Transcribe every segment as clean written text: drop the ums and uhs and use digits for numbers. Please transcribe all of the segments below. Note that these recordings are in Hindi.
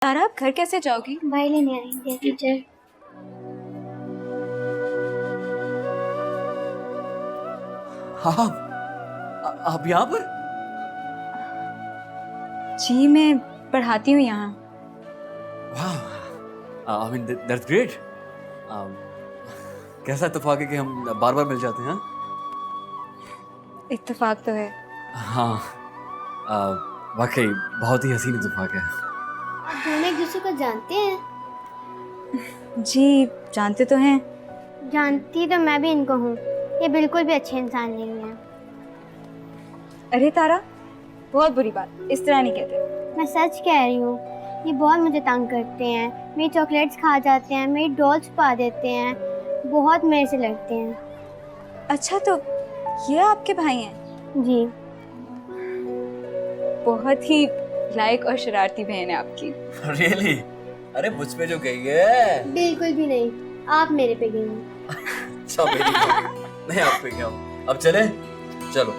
तारा, आप घर कैसे जाओगी? भाई लेने आएंगे टीचर। हाँ, आप यहाँ पर? जी, मैं पढ़ाती हूँ यहाँ। वाह, आई मीन दैट्स ग्रेट। कैसा इत्तेफाक है कि हम बार बार मिल जाते हैं। इत्तेफाक तो है। हाँ, वाकई बहुत ही हसीन इत्तेफाक है। आप दोनों एक दूसरे को जानते हैं? जी, जानते तो हैं। जानती तो मैं भी इनको हूँ। ये बिल्कुल भी अच्छे इंसान नहीं है। अरे तारा, बहुत बुरी बात, इस तरह नहीं कहते। मैं सच कह रही हूँ। ये बहुत मुझे तंग करते हैं, मेरी चॉकलेट्स खा जाते हैं, मेरी डॉल्स पा देते हैं, बहुत मेरे से लड़ते हैं। अच्छा, तो ये आपके भाई हैं? जी। बहुत ही लायक और शरारती बहन है आपकी। रियली? अरे मुझ पे जो गई है। बिल्कुल भी नहीं, आप मेरे पे गई हैं। अच्छा, मेरी नहीं, आप पे क्या हूँ। अब चले, चलो।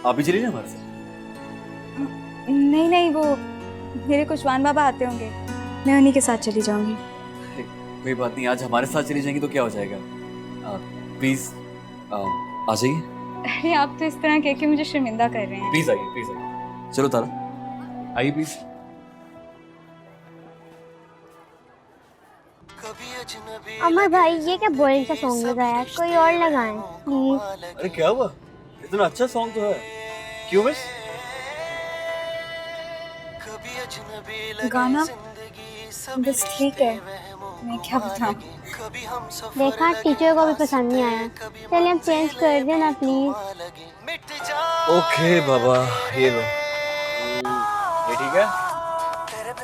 आप भी चलिए ना हमारे साथ। नहीं नहीं, वो मेरे कुशवान बाबा आते होंगे, मैं उन्हीं के साथ चली जाऊंगी। कोई बात नहीं, आज हमारे साथ चली जाएंगी तो क्या हो जाएगा। प्लीज आ जाइए। अरे आप तो इस तरह कह के मुझे शर्मिंदा कर रहे हैं। प्लीज आइए, प्लीज आइए। चलो तारा, आइए प्लीज। अमर भाई, ये क्या बोरिंग सा सॉन्ग लगाया है? कोई और लगाएं प्लीज। अरे क्या हुआ? इतना अच्छा सॉन्ग तो है, क्यों मिस? गाना बस ठीक है, मैं क्या बताऊं। देखा, टीचर को भी पसंद नहीं आया। चलिए हम चेंज कर दें ना प्लीज। ओके बाबा, ये लो। ये ठीक है?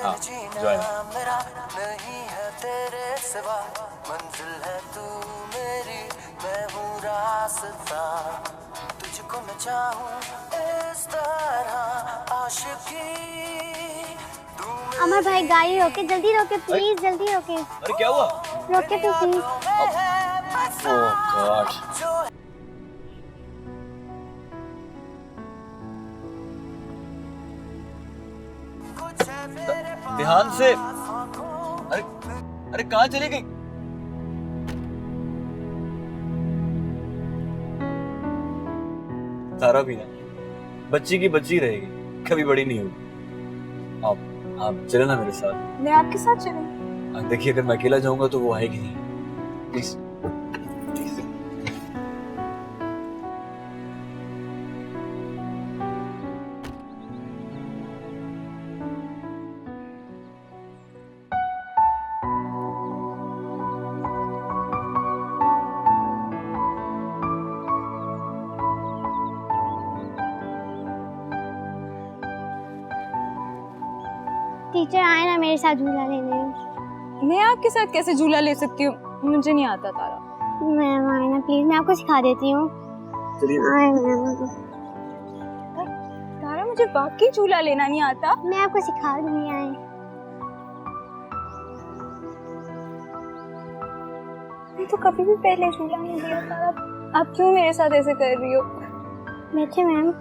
हाँ, ज्वाइन। मंजिल है तू मेरी, मैं हूँ रास्ता, तुझको मैं चाहूँ इस तरह आशिकी। अमर भाई, गाड़ी रोके, जल्दी रोके प्लीज, जल्दी रोके। अरे क्या हुआ? रोके तो प्लीज। Oh God. ध्यान से। अरे अरे कहाँ चली गई? तारा भी ना, बच्ची की बच्ची रहेगी, कभी बड़ी नहीं होगी। आप चले ना मेरे साथ। मैं आपके साथ चलूं? देखिए, अगर मैं अकेला जाऊंगा तो वो आएगी नहीं। प्लीज। टीचर आए ना मेरे साथ झूला लेने। मैं आपके साथ कैसे झूला ले सकती हूँ, मुझे नहीं आता। तारा, मैम आए ना प्लीज, मैं आपको सिखा देती हूँ। आए मैम। तारा, मुझे वाकई झूला लेना नहीं आता। मैं आपको सिखा दूंगी। आए। मैं तो कभी भी पहले झूला नहीं लिया। तारा, आप क्यों मेरे साथ ऐसे कर रही हो? बैठे मैम।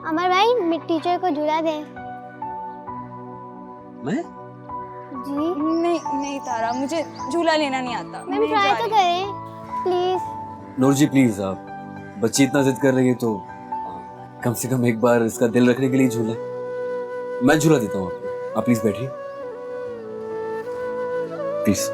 अमर भाई, टीचर को झूला दे। मैं? जी नहीं नहीं तारा, मुझे झूला लेना नहीं आता। मैम, मैं ट्राई जा तो रही। करें प्लीज। नूर जी प्लीज, आप बच्ची इतना जिद कर रही है तो कम से कम एक बार इसका दिल रखने के लिए झूले। मैं झूला देता हूँ आपको, आप प्लीज बैठिए प्लीज।